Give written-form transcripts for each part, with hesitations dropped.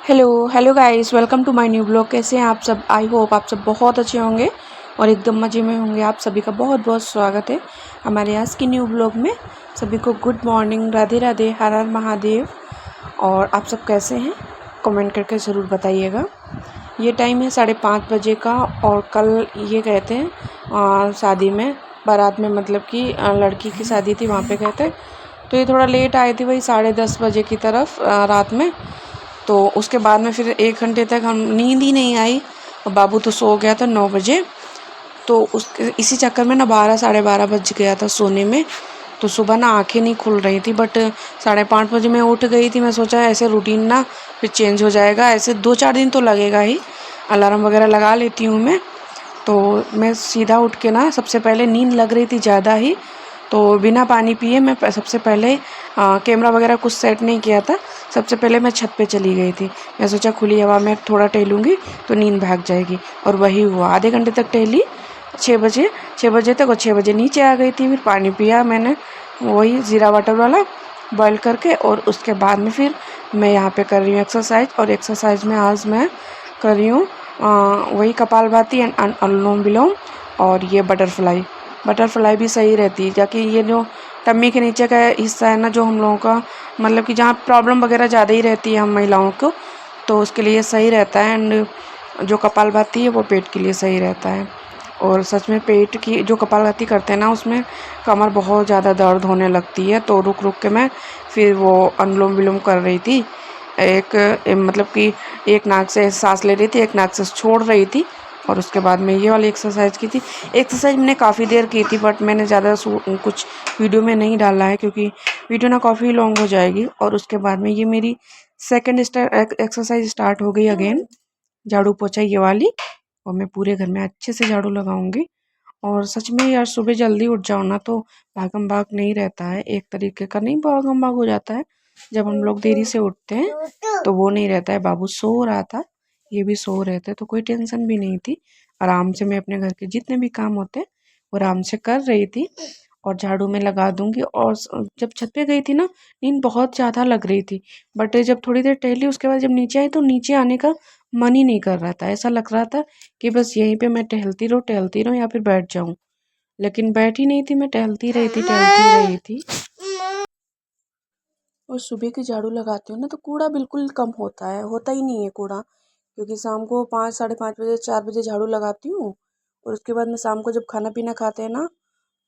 Hello hello guys, welcome to my new blog. कैसे हैं आप सब? आई होप आप सब बहुत अच्छे होंगे और एकदम मज़े में होंगे। आप सभी का बहुत बहुत स्वागत है हमारे आज की न्यू ब्लॉग में। सभी को गुड मॉर्निंग, राधे राधे, हर हर महादेव। और आप सब कैसे हैं कमेंट करके ज़रूर बताइएगा। ये टाइम है 5:30 बजे का और कल ये कहते हैं शादी में, बारात में, मतलब कि लड़की की शादी थी, वहाँ पे गए थे। तो ये थोड़ा लेट आए थे, वही 10:30 बजे की तरफ रात में। तो उसके बाद में फिर 1 घंटे तक हम नींद ही नहीं आई और बाबू तो सो गया था 9 बजे। तो उसके इसी चक्कर में ना 12 साढ़े 12 बज गया था सोने में। तो सुबह ना आंखें नहीं खुल रही थी, बट 5:30 बजे मैं उठ गई थी। मैं सोचा ऐसे रूटीन ना फिर चेंज हो जाएगा, ऐसे 2-4 दिन तो लगेगा ही। अलार्म वगैरह लगा लेती हूँ मैं। तो मैं सीधा उठ के ना, सबसे पहले नींद लग रही थी ज़्यादा ही, तो बिना पानी पिए मैं सबसे पहले कैमरा वगैरह कुछ सेट नहीं किया था। सबसे पहले मैं छत पे चली गई थी। मैं सोचा खुली हवा में थोड़ा टहलूँगी तो नींद भाग जाएगी, और वही हुआ। आधे घंटे तक टहली, 6 बजे तक, और 6 बजे नीचे आ गई थी। फिर पानी पिया मैंने, वही ज़ीरा वाटर वाला बॉयल करके, और उसके बाद में फिर मैं यहाँ पे कर रही हूँ एक्सरसाइज। और एक्सरसाइज में आज मैं कर रही हूँ वही कपालभाति एंड अनुलोम विलोम, और ये बटरफ्लाई। बटरफ्लाई भी सही रहती है, ताकि ये जो टम्मी के नीचे का हिस्सा है ना, जो हम लोगों का मतलब कि जहाँ प्रॉब्लम वगैरह ज़्यादा ही रहती है हम महिलाओं को, तो उसके लिए सही रहता है। एंड जो कपालभाति है वो पेट के लिए सही रहता है। और सच में पेट की जो कपालभाति करते हैं ना, उसमें कमर बहुत ज़्यादा दर्द होने लगती है। तो रुक रुक के मैं फिर वो अनुलोम विलोम कर रही थी। मतलब कि एक नाक से सांस ले रही थी, एक नाक से छोड़ रही थी, और उसके बाद में ये वाली एक्सरसाइज की थी। एक्सरसाइज मैंने काफ़ी देर की थी, बट मैंने ज़्यादा कुछ वीडियो में नहीं डाला है, क्योंकि वीडियो ना काफ़ी लॉन्ग हो जाएगी। और उसके बाद में ये मेरी सेकंड एक्सरसाइज स्टार्ट हो गई अगेन, झाड़ू पोछा ये वाली। और मैं पूरे घर में अच्छे से झाड़ू लगाऊंगी। और सच में यार, सुबह जल्दी उठ जाओ ना तो भागम भाग नहीं रहता है, एक तरीके का नहीं भागम भाग हो जाता है। जब हम लोग देरी से उठते हैं तो वो नहीं रहता है। बाबू सो रहा था, ये भी सो रहे थे, तो कोई टेंशन भी नहीं थी। आराम से मैं अपने घर के जितने भी काम होते वो आराम से कर रही थी। और झाड़ू में लगा दूंगी। और जब छत पे गई थी ना, नींद बहुत ज़्यादा लग रही थी, बट जब थोड़ी देर टहली उसके बाद जब नीचे आई तो नीचे आने का मन ही नहीं कर रहा था। ऐसा लग रहा था कि बस यहीं पे मैं टहलती रहूं या फिर बैठ जाऊं। लेकिन बैठी नहीं थी, मैं टहलती रही थी। और सुबह की झाड़ू लगाती हूँ ना तो कूड़ा बिल्कुल कम होता है, होता ही नहीं है कूड़ा। क्योंकि शाम को 5 साढ़े 5 बजे 4 बजे झाड़ू लगाती हूँ। और उसके बाद में शाम को जब खाना पीना खाते हैं ना,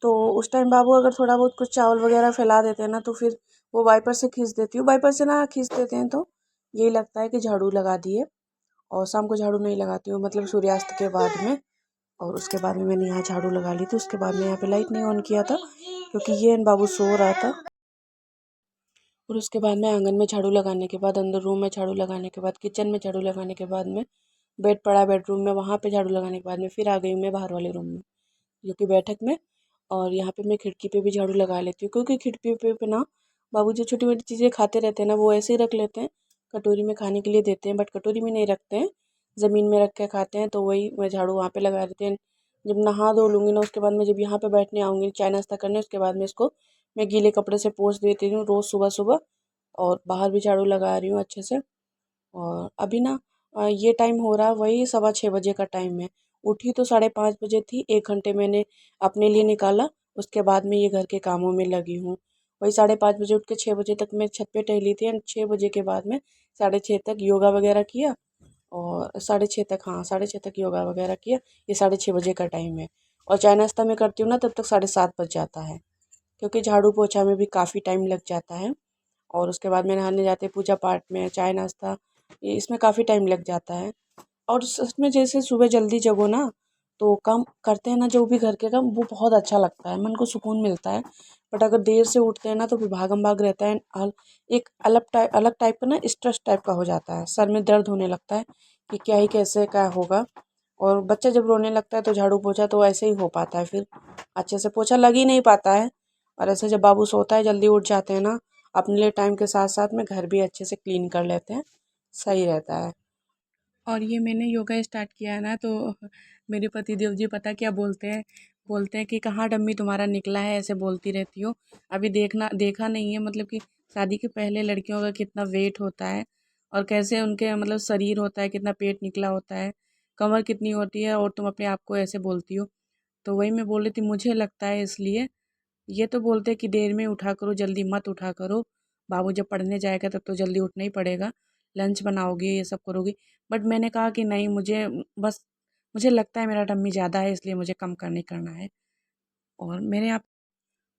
तो उस टाइम बाबू अगर थोड़ा बहुत कुछ चावल वगैरह फैला देते हैं ना, तो फिर वो वाइपर से खींच देती हूँ। वाइपर से ना खींच देते हैं तो यही लगता है कि झाड़ू लगा दिए। और शाम को झाड़ू नहीं लगाती हूँ, मतलब सूर्यास्त के बाद में। और उसके बाद में मैंने यहाँ झाड़ू लगा ली थी। उसके बाद में यहाँ पे लाइट नहीं ऑन किया था, क्योंकि ये बाबू सो रहा था। और उसके बाद में आंगन में झाड़ू लगाने के बाद, अंदर रूम में झाड़ू लगाने के बाद, किचन में झाड़ू लगाने के बाद में, बेड पड़ा बेडरूम में, वहाँ पे झाड़ू लगाने के बाद में फिर आ गई मैं बाहर वाले रूम में, जो कि बैठक में। और यहाँ पे मैं खिड़की पे भी झाड़ू लगा लेती हूँ, क्योंकि खिड़की पे ना बाबू जो छोटी मोटी चीज़ें खाते रहते हैं ना, वो ऐसे ही रख लेते हैं। कटोरी में खाने के लिए देते हैं, बट कटोरी में नहीं रखते हैं, ज़मीन में रख के खाते हैं। तो वही मैं झाड़ू वहाँ पे लगा देती हूँ। जब नहा धो लूँगी ना, उसके बाद मैं जब यहाँ पे बैठने आऊँगी चाय नाश्ता करने, उसके बाद में इसको मैं गीले कपड़े से पोंछ देती हूँ रोज़ सुबह सुबह। और बाहर भी झाड़ू लगा रही हूँ अच्छे से। और अभी ना ये टाइम हो रहा है, वही 6:15 बजे का टाइम है। उठी तो 5:30 बजे थी, 1 घंटे मैंने अपने लिए निकाला। उसके बाद में ये घर के कामों में लगी हूँ। वही 5:30 बजे उठ के 6 बजे तक मैं छत पे टहली थी, एंड 6 बजे के बाद में 6:30 तक योगा वगैरह किया। और 6:30 तक, हाँ 6:30 तक योगा वगैरह किया। ये 6:30 बजे का टाइम है। और चाय नाश्ता मैं करती हूँ ना, तब तक 7:30 बज जाता है, क्योंकि झाड़ू पोछा में भी काफ़ी टाइम लग जाता है। और उसके बाद में नहाने जाते पूजा पाठ में, चाय नाश्ता, ये इसमें काफ़ी टाइम लग जाता है। और सच में जैसे सुबह जल्दी जगो ना, तो काम करते हैं ना जो भी घर के काम, वो बहुत अच्छा लगता है, मन को सुकून मिलता है। बट अगर देर से उठते हैं ना, तो फिर भागम भाग रहता है। एक अलग टाइप का ना स्ट्रेस टाइप का हो जाता है, सर में दर्द होने लगता है कि क्या ही कैसे क्या होगा। और बच्चा जब रोने लगता है तो झाड़ू पोछा तो ऐसे ही हो पाता है, फिर अच्छे से पोछा लग ही नहीं पाता है। और ऐसे जब बाबू सोता है, जल्दी उठ जाते हैं ना, अपने लिए टाइम के साथ साथ में घर भी अच्छे से क्लीन कर लेते हैं, सही रहता है। और ये मैंने योगा स्टार्ट किया है ना, तो मेरे पति देव जी पता क्या बोलते हैं कि कहाँ डम्मी तुम्हारा निकला है, ऐसे बोलती रहती हो। अभी देखा नहीं है, मतलब कि शादी के पहले लड़कियों का कितना वेट होता है, और कैसे उनके मतलब शरीर होता है, कितना पेट निकला होता है, कमर कितनी होती है, और तुम अपने आप को ऐसे बोलती हो। तो वही मैं बोल रही थी, मुझे लगता है इसलिए ये तो बोलते हैं कि देर में उठा करो, जल्दी मत उठा करो, बाबू जब पढ़ने जाएगा तब तो जल्दी उठना ही पड़ेगा, लंच बनाओगी, ये सब करोगी। बट मैंने कहा कि नहीं, मुझे बस मुझे लगता है मेरा टम्मी ज़्यादा है, इसलिए मुझे कम करने करना है। और मेरे आप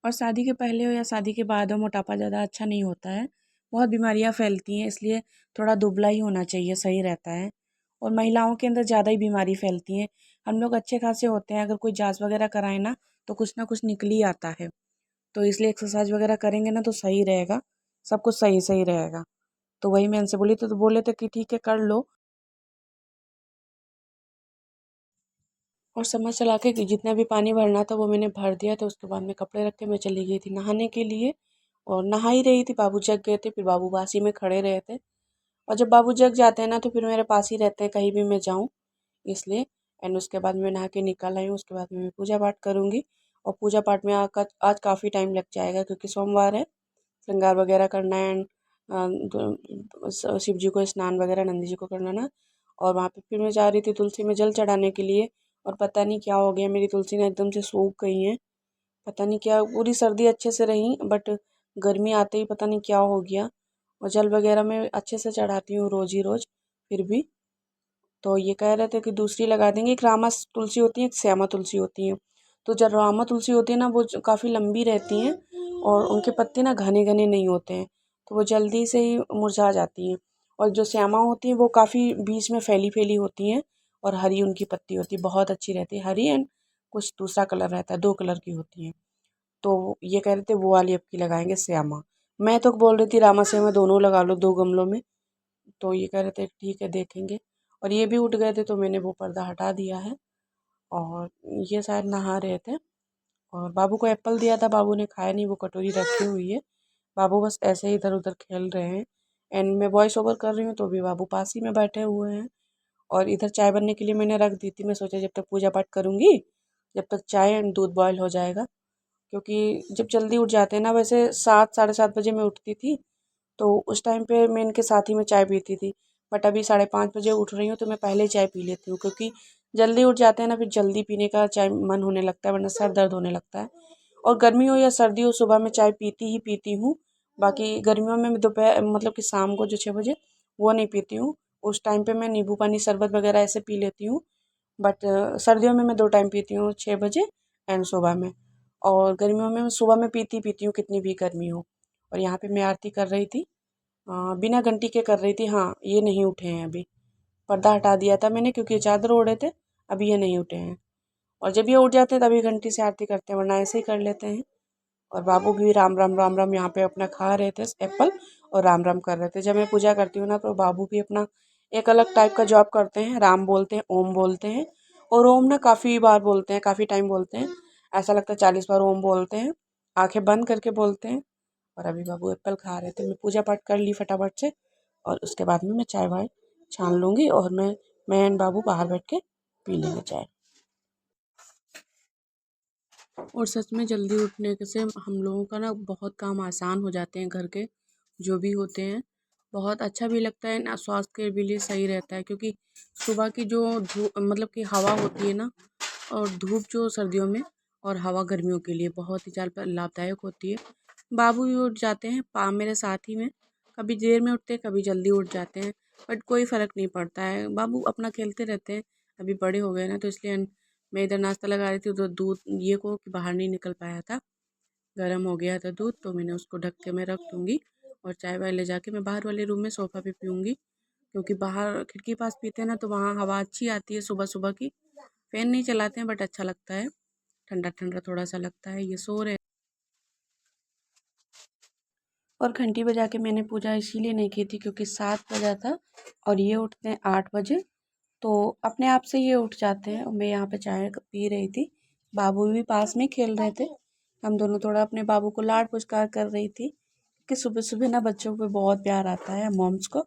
और शादी के पहले हो या शादी के बाद हो, मोटापा ज़्यादा अच्छा नहीं होता है, बहुत बीमारियाँ फैलती हैं, इसलिए थोड़ा दुबला ही होना चाहिए, सही रहता है। और महिलाओं के अंदर ज़्यादा ही बीमारी फैलती हैं। हम लोग अच्छे खासे होते हैं, अगर कोई जाँच वगैरह कराए ना तो कुछ ना कुछ निकल ही आता है। तो इसलिए एक्सरसाइज वगैरह करेंगे ना तो सही रहेगा, सब कुछ सही सही रहेगा। तो वही मैं उनसे बोली तो बोले थे कि ठीक है कर लो। और समझ चला के कि जितना भी पानी भरना था वो मैंने भर दिया, तो उसके बाद में कपड़े रख के मैं चली गई थी नहाने के लिए। और नहा ही रही थी, बाबू जग गए थे, फिर बाबू बासी में खड़े रहे थे। और जब बाबू जग जाते हैं ना तो फिर मेरे पास ही रहते हैं, कहीं भी मैं जाऊँ, इसलिए। एंड उसके बाद मैं नहा के निकल आई हूँ, उसके बाद में मैं पूजा पाठ करूँगी। और पूजा पाठ में आज काफ़ी टाइम लग जाएगा, क्योंकि सोमवार है, श्रृंगार वगैरह करना है, एंड शिव जी को स्नान वगैरह नंदी जी को करना ना। और वहाँ पे फिर मैं जा रही थी तुलसी में जल चढ़ाने के लिए। और पता नहीं क्या हो गया, मेरी तुलसी ना एकदम से सूख गई है, पता नहीं क्या, पूरी सर्दी अच्छे से रही बट गर्मी आते ही पता नहीं क्या हो गया। और जल वगैरह मैं अच्छे से चढ़ाती हूँ रोज़ ही रोज़, फिर भी। तो ये कह रहे थे कि दूसरी लगा देंगे, एक रामा तुलसी होती है, एक श्यामा तुलसी होती है। तो जो रामा तुलसी होती है ना वो काफ़ी लंबी रहती हैं, और उनके पत्ते ना घने घने नहीं होते हैं, तो वो जल्दी से ही मुरझा जाती हैं। और जो श्यामा होती हैं वो काफ़ी बीच में फैली फैली होती हैं, और हरी उनकी पत्ती होती है, बहुत अच्छी रहती है, हरी एंड कुछ दूसरा कलर रहता है, 2 कलर की होती हैं। तो ये कह रहे थे वो वाली अब की लगाएंगे श्यामा। मैं तो बोल रही थी रामा श्यामा दोनों लगा लो 2 गमलों में। तो ये कह रहे थे ठीक है देखेंगे। और ये भी उठ गए थे तो मैंने वो पर्दा हटा दिया है। और ये शायद नहा रहे थे, और बाबू को एप्पल दिया था, बाबू ने खाया नहीं, वो कटोरी रखी हुई है। बाबू बस ऐसे ही इधर उधर खेल रहे हैं। एंड मैं वॉइस ओवर कर रही हूँ तो भी बाबू पास ही में बैठे हुए हैं। और इधर चाय बनने के लिए मैंने रख दी थी, मैं सोचा जब तक पूजा पाठ करूँगी जब तक चाय एंड दूध बॉयल हो जाएगा। क्योंकि जब जल्दी उठ जाते हैं ना, वैसे 7 साढ़े 7 बजे मैं उठती थी, तो उस टाइम पे मैं इनके साथ ही में चाय पीती थी। बट अभी 5:30 बजे उठ रही हूँ तो मैं पहले ही चाय पी लेती हूँ, क्योंकि जल्दी उठ जाते हैं ना, फिर जल्दी पीने का चाय मन होने लगता है, वरना सर दर्द होने लगता है। और गर्मी हो या सर्दी हो, सुबह में चाय पीती ही पीती हूँ। बाकी गर्मियों में मैं दोपहर मतलब कि शाम को जो 6 बजे वो नहीं पीती हूँ। उस टाइम पे मैं नींबू पानी शरबत वगैरह ऐसे पी लेती हूँ। बट सर्दियों में मैं 2 टाइम पीती हूँ, 6 बजे एंड सुबह में। और गर्मियों में मैं सुबह में पीती पीती हूँ, कितनी भी गर्मी हो। और यहाँ पे मैं आरती कर रही थी, बिना घंटी के कर रही थी। हाँ, ये नहीं उठे हैं अभी, पर्दा हटा दिया था मैंने क्योंकि चादर ओढ़े थे, अभी ये नहीं उठे हैं। और जब ये उठ जाते हैं तभी घंटी से आरती करते हैं, वरना ऐसे ही कर लेते हैं। और बाबू भी राम राम राम राम यहाँ पे अपना खा रहे थे एप्पल, और राम राम कर रहे थे। जब मैं पूजा करती हूँ ना तो बाबू भी अपना एक अलग टाइप का जॉब करते हैं, राम बोलते हैं, ओम बोलते हैं। और ओम ना काफ़ी बार बोलते हैं, काफ़ी टाइम बोलते हैं, ऐसा लगता है 40 बार ओम बोलते हैं, आंखें बंद करके बोलते हैं। और अभी बाबू एप्पल खा रहे थे, मैं पूजा पाठ कर ली फटाफट से, और उसके बाद में मैं चाय वाय छान लूँगी, और मैं एंड बाबू बाहर बैठ के पी लेंगे चाय। और सच में जल्दी उठने से हम लोगों का ना बहुत काम आसान हो जाते हैं, घर के जो भी होते हैं, बहुत अच्छा भी लगता है ना, स्वास्थ्य के भी लिए सही रहता है। क्योंकि सुबह की जो धूप मतलब कि हवा होती है ना, और धूप जो सर्दियों में, और हवा गर्मियों के लिए बहुत ही ज़्यादा लाभदायक होती है। बाबू भी उठ जाते हैं पा मेरे साथ ही में, कभी देर में उठते हैं, कभी जल्दी उठ जाते हैं, बट कोई फ़र्क नहीं पड़ता है, बाबू अपना खेलते रहते हैं। अभी बड़े हो गए ना, तो इसलिए मैं इधर नाश्ता लगा रही थी तो दूध ये को कि बाहर नहीं निकल पाया था, गर्म हो गया था दूध, तो मैंने उसको ढक के मैं रख दूँगी। और चाय वाय ले जाके मैं बाहर वाले रूम में सोफ़ा पे पीऊँगी, क्योंकि बाहर खिड़की के पास पीते हैं ना तो वहाँ हवा अच्छी आती है सुबह सुबह की। फ़ैन नहीं चलाते हैं बट अच्छा लगता है, ठंडा ठंडा थोड़ा सा लगता है। ये सो रहे। और घंटी बजा के मैंने पूजा इसीलिए नहीं की थी क्योंकि 7 बजा था, और ये उठते हैं 8 बजे, तो अपने आप से ये उठ जाते हैं। और मैं यहाँ पे चाय पी रही थी, बाबू भी पास में खेल रहे थे, हम दोनों थोड़ा अपने बाबू को लाड पुचकार कर रही थी कि सुबह सुबह ना बच्चों पे बहुत प्यार आता है मॉम्स को।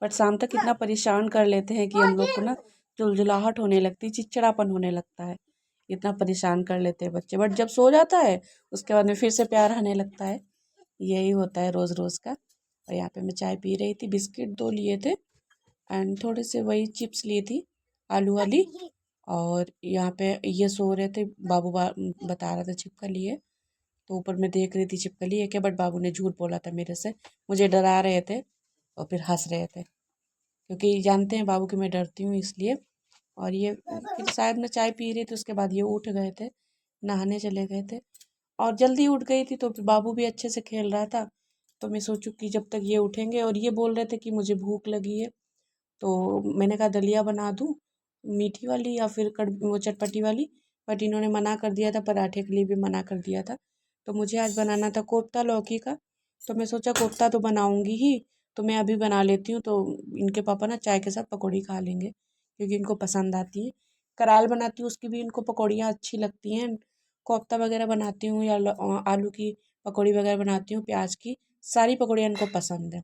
बट शाम तक इतना परेशान कर लेते हैं कि हम लोग को ना झुलझुलाहट होने लगती, चिड़चिड़ापन होने लगता है, इतना परेशान कर लेते हैं बच्चे। बट जब सो जाता है उसके बाद में फिर से प्यार आने लगता है, यही होता है रोज़ रोज़ का। और यहाँ पे मैं चाय पी रही थी। बिस्किट 2 लिए थे एंड थोड़े से वही चिप्स ली थी आलू वाली। और यहाँ पे ये सो रहे थे, बाबू बता रहा था छिपकली है, तो ऊपर मैं देख रही थी छिपकली है क्या, बट बाबू ने झूठ बोला था मेरे से, मुझे डरा रहे थे और फिर हंस रहे थे क्योंकि जानते हैं बाबू कि मैं डरती हूँ इसलिए। और ये फिर शायद मैं चाय पी रही थी, उसके बाद ये उठ गए थे, नहाने चले गए थे और जल्दी उठ गई थी, तो फिर बाबू भी अच्छे से खेल रहा था। तो मैं सोचूं कि जब तक ये उठेंगे, और ये बोल रहे थे कि मुझे भूख लगी है, तो मैंने कहा दलिया बना दूँ मीठी वाली या फिर वो चटपटी वाली, बट इन्होंने मना कर दिया था, पराठे के लिए भी मना कर दिया था। तो मुझे आज बनाना था कोफ्ता लौकी का, तो मैं सोचा कोफ्ता तो बनाऊंगी ही, तो मैं अभी बना लेती हूँ, तो इनके पापा ना चाय के साथ पकौड़ी खा लेंगे क्योंकि इनको पसंद आती है। कराल बनाती हूँ उसकी भी इनको पकौड़ियाँ अच्छी लगती हैं। कोफ्ता वगैरह बनाती हूँ या आलू की पकौड़ी वगैरह बनाती हूँ, प्याज की, सारी पकौड़ियाँ इनको पसंद है।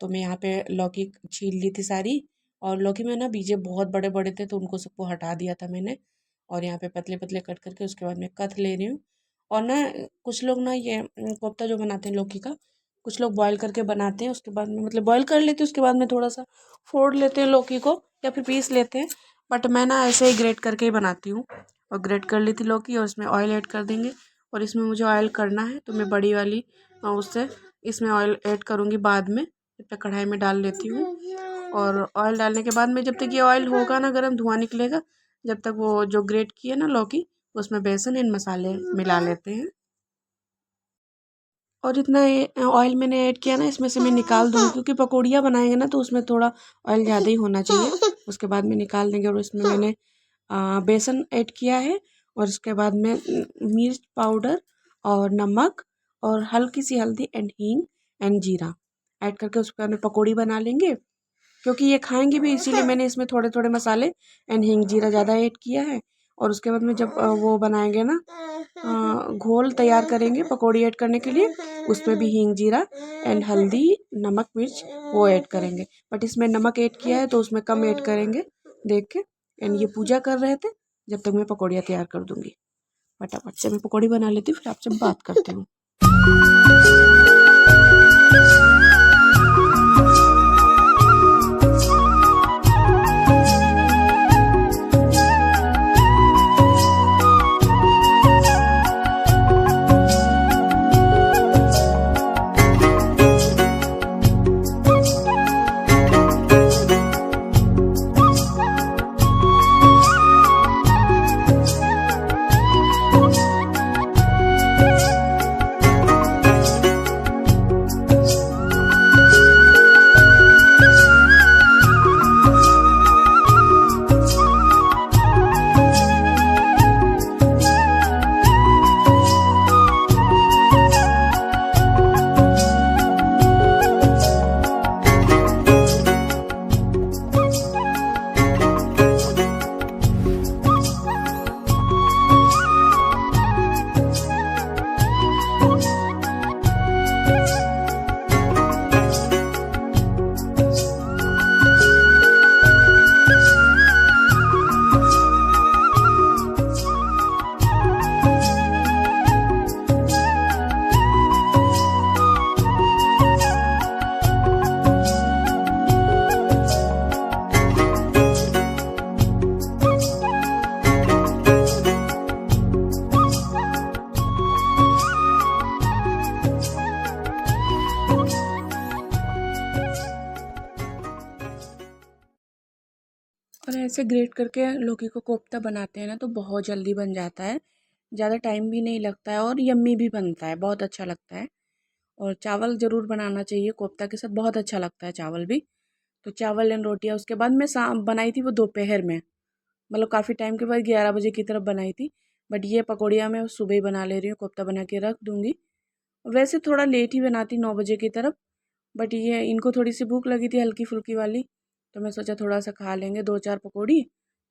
तो मैं यहाँ पे लौकी छील ली थी सारी, और लौकी में ना बीजे बहुत बड़े बड़े थे तो उनको सबको हटा दिया था मैंने, और यहाँ पे पतले पतले कट करके उसके बाद मैं कट ले रही हूँ। और ना कुछ लोग ना ये कोफ्ता जो बनाते हैं लौकी का, कुछ लोग बॉईल करके बनाते हैं, उसके बाद में मतलब बॉईल कर लेते हैं, उसके बाद में थोड़ा सा फोड़ लेते हैं लौकी को या फिर पीस लेते हैं, बट मैं ना ऐसे ही ग्रेट करके ही बनाती हूँ। और ग्रेट कर ली थी लौकी और इसमें ऑयल ऐड कर देंगे, और इसमें मुझे ऑयल करना है तो मैं बड़ी वाली उससे इसमें ऑयल ऐड करूँगी बाद में। जब तक कढ़ाई में डाल लेती हूँ, और ऑयल डालने के बाद में जब तक ये ऑयल होगा ना गर्म, धुआं निकलेगा, जब तक वो जो ग्रेट की है ना लौकी, उसमें बेसन एंड मसाले मिला लेते हैं। और इतना ऑयल मैंने ऐड किया ना, इसमें से मैं निकाल दूँगी क्योंकि पकौड़ियाँ बनाएंगे ना तो उसमें थोड़ा ऑयल ज़्यादा ही होना चाहिए। उसके बाद में निकाल देंगे, और इसमें मैंने बेसन ऐड किया है, और उसके बाद में मिर्च पाउडर और नमक और हल्की सी हल्दी एंड हींग एंड जीरा ऐड करके उसके बाद में पकौड़ी बना लेंगे, क्योंकि ये खाएंगे भी इसीलिए मैंने इसमें थोड़े थोड़े मसाले एंड हींग जीरा ज़्यादा ऐड किया है। और उसके बाद में जब वो बनाएंगे ना, घोल तैयार करेंगे पकौड़ी ऐड करने के लिए, उसमें भी हींग जीरा एंड हल्दी नमक मिर्च वो ऐड करेंगे, बट इसमें नमक ऐड किया है तो उसमें कम ऐड करेंगे देख के। एंड ये पूजा कर रहे थे जब तक मैं पकौड़ियाँ तैयार कर दूंगी। फटाफट से मैं पकौड़ी बना लेती हूँ, फिर आपसे बात करती हूँ। और ऐसे ग्रेट करके लौकी को कोफ्ता बनाते हैं ना तो बहुत जल्दी बन जाता है, ज़्यादा टाइम भी नहीं लगता है और यम्मी भी बनता है, बहुत अच्छा लगता है। और चावल ज़रूर बनाना चाहिए कोफ्ता के साथ, बहुत अच्छा लगता है चावल भी। तो चावल एंड रोटियाँ उसके बाद मैं शाम बनाई थी वो दोपहर में, मतलब काफ़ी टाइम के बाद 11 बजे की तरफ बनाई थी। बट ये पकौड़ियाँ मैं सुबह ही बना ले रही हूँ, कोफ्ता बना के रख दूँगी। वैसे थोड़ा लेट ही बनाती 9 बजे की तरफ, बट ये इनको थोड़ी सी भूख लगी थी हल्की फुल्की वाली, तो मैं सोचा थोड़ा सा खा लेंगे 2-4 पकौड़ी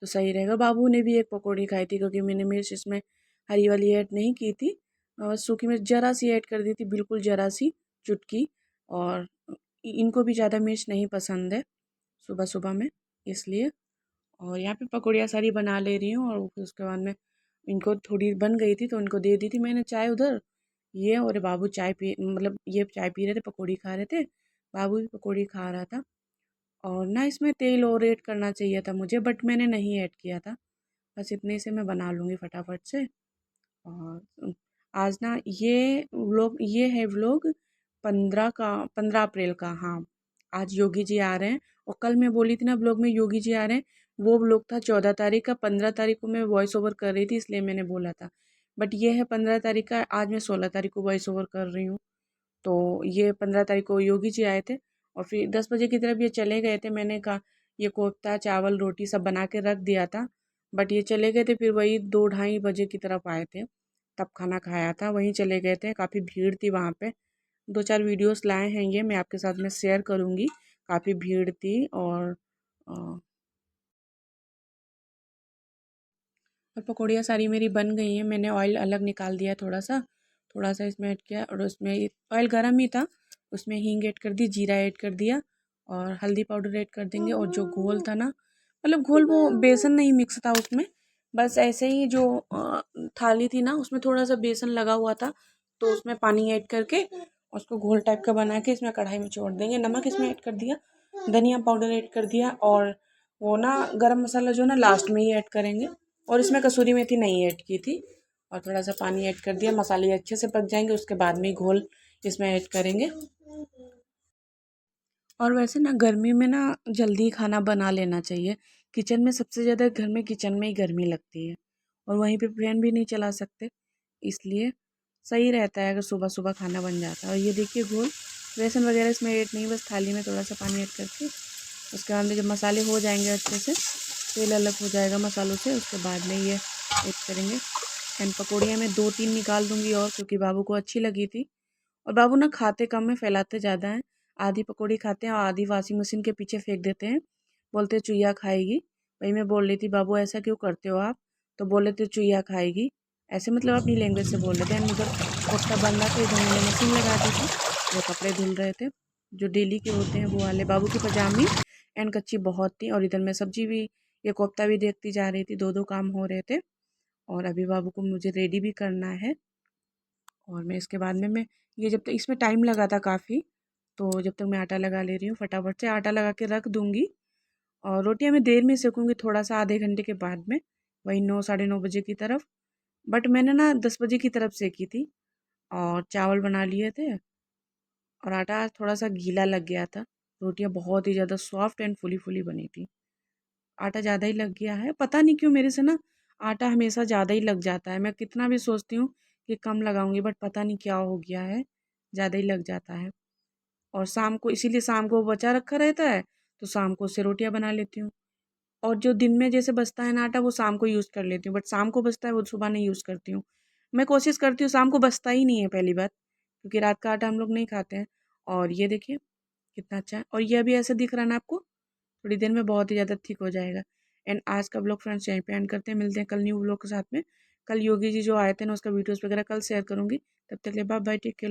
तो सही रहेगा। बाबू ने भी एक पकौड़ी खाई थी क्योंकि मैंने मिर्च इसमें हरी वाली ऐड नहीं की थी, और सूखी मिर्च ज़रा सी ऐड कर दी थी, बिल्कुल ज़रा सी चुटकी। और इनको भी ज़्यादा मिर्च नहीं पसंद है सुबह सुबह में, इसलिए। और यहाँ पे पकौड़ियाँ सारी बना ले रही हूँ, और उसके बाद में इनको थोड़ी बन गई थी तो इनको दे दी थी मैंने चाय उधर। ये और बाबू चाय पी मतलब ये चाय पी रहे थे, पकौड़ी खा रहे थे, बाबू भी पकौड़ी खा रहा था। और ना इसमें तेल और ऐड करना चाहिए था मुझे, बट मैंने नहीं ऐड किया था। बस इतने से मैं बना लूँगी फटाफट से। और आज ना ये है व्लॉग 15 अप्रैल का। हाँ, आज योगी जी आ रहे हैं। और कल मैं बोली थी ना व्लॉग में योगी जी आ रहे हैं, वो व्लॉग था 14 तारीख का। 15 तारीख को मैं वॉइस ओवर कर रही थी, इसलिए मैंने बोला था। बट ये है 15 तारीख का, आज मैं 16 तारीख को वॉइस ओवर कर रही हूँ। तो ये 15 तारीख को योगी जी आए थे और फिर 10 बजे की तरफ ये चले गए थे। मैंने कहा ये कोफ्ता चावल रोटी सब बना के रख दिया था, बट ये चले गए थे। फिर वही 2 ढाई बजे की तरफ आए थे, तब खाना खाया था, वहीं चले गए थे। काफ़ी भीड़ थी वहाँ पे। 2 4 वीडियोस लाए हैं, ये मैं आपके साथ में शेयर करूँगी। काफ़ी भीड़ थी। और पकौड़ियाँ सारी मेरी बन गई हैं। मैंने ऑयल अलग निकाल दिया, थोड़ा सा इसमें ऐड किया। और उसमें ऑयल गर्म ही था, उसमें हींग ऐड कर दी, जीरा ऐड कर दिया और हल्दी पाउडर ऐड कर देंगे। और जो घोल था ना, मतलब घोल वो बेसन नहीं मिक्स था उसमें, बस ऐसे ही जो थाली थी ना उसमें थोड़ा सा बेसन लगा हुआ था, तो उसमें पानी ऐड करके उसको घोल टाइप का बना के इसमें कढ़ाई में छोड़ देंगे। नमक इसमें ऐड कर दिया, धनिया पाउडर ऐड कर दिया, और वो ना गरम मसाला जो ना लास्ट में ही ऐड करेंगे। और इसमें कसूरी मेथी नहीं ऐड की थी। और थोड़ा सा पानी ऐड कर दिया, मसाले अच्छे से पक जाएंगे उसके बाद में ही घोल इसमें ऐड करेंगे। और वैसे ना गर्मी में ना जल्दी खाना बना लेना चाहिए। किचन में सबसे ज़्यादा घर में किचन में ही गर्मी लगती है, और वहीं पे फैन भी नहीं चला सकते, इसलिए सही रहता है अगर सुबह सुबह खाना बन जाता है। और ये देखिए घोल, बेसन वगैरह इसमें ऐड नहीं, बस थाली में थोड़ा सा पानी ऐड करके उसके बाद में जब मसाले हो जाएंगे अच्छे से, तेल अलग हो जाएगा मसालों से, उसके बाद में ये ऐड करेंगे। एंड पकौड़ियाँ मैं 2 3 निकाल दूँगी और, क्योंकि बाबू को अच्छी लगी थी। और बाबू ना खाते कम है, फैलाते ज़्यादा हैं। आधी पकौड़ी खाते हैं और आधी वॉशिंग मशीन के पीछे फेंक देते हैं, बोलते हैं चुईया खाएगी। वही मैं बोल रही थी बाबू ऐसा क्यों करते हो आप, तो बोले थे चुईया खाएगी, ऐसे मतलब अपनी लैंग्वेज से बोल रहे थे। एंड उधर कोफ्ता बन रहा था, इधर मैंने मशीन लगा दी थी, वो कपड़े धुल रहे थे जो डेली के होते हैं वो वाले। बाबू की पजामी एंड कच्ची बहुत थी, और इधर मैं सब्जी भी, ये कोफ्ता भी देखती जा रही थी। 2 2 काम हो रहे थे। और अभी बाबू को मुझे रेडी भी करना है। और मैं इसके बाद में मैं ये, जब तक इसमें टाइम लगा था काफ़ी, तो जब तक मैं आटा लगा ले रही हूँ, फटाफट से आटा लगा के रख दूँगी। और रोटियाँ मैं देर में सेकूँगी, थोड़ा सा आधे घंटे के बाद में, वही 9 साढ़े 9 बजे की तरफ। बट मैंने ना 10 बजे की तरफ सेकी थी और चावल बना लिए थे। और आटा थोड़ा सा गीला लग गया था। रोटियाँ बहुत ही ज़्यादा सॉफ्ट एंड फुली फुली बनी थी। आटा ज़्यादा ही लग गया है, पता नहीं क्यों मेरे से ना आटा हमेशा ज़्यादा ही लग जाता है। मैं कितना भी सोचती हूँ कि कम लगाऊंगी, बट पता नहीं क्या हो गया है, ज़्यादा ही लग जाता है। और शाम को, इसीलिए शाम को बचा रखा रहता है, तो शाम को उससे रोटियां बना लेती हूँ। और जो दिन में जैसे बचता है ना आटा, वो शाम को यूज़ कर लेती हूँ, बट शाम को बचता है वो सुबह नहीं यूज़ करती हूँ। मैं कोशिश करती हूँ, शाम को बचता ही नहीं है पहली बात, क्योंकि रात का आटा हम लोग नहीं खाते हैं। और ये देखिए कितना अच्छा है, और ये अभी ऐसा दिख रहा है ना आपको, थोड़ी देर में बहुत ही ज़्यादा थिक हो जाएगा। एंड आज का ब्लॉग फ्रेंड्स यहीं पे एंड करते हैं, मिलते हैं कल न्यू ब्लॉग के साथ में। कल योगी जी जो आए थे ना, उसका वीडियोस वगैरह कल शेयर करूँगी। तब तक के लिए बाय बाय, टेक केयर।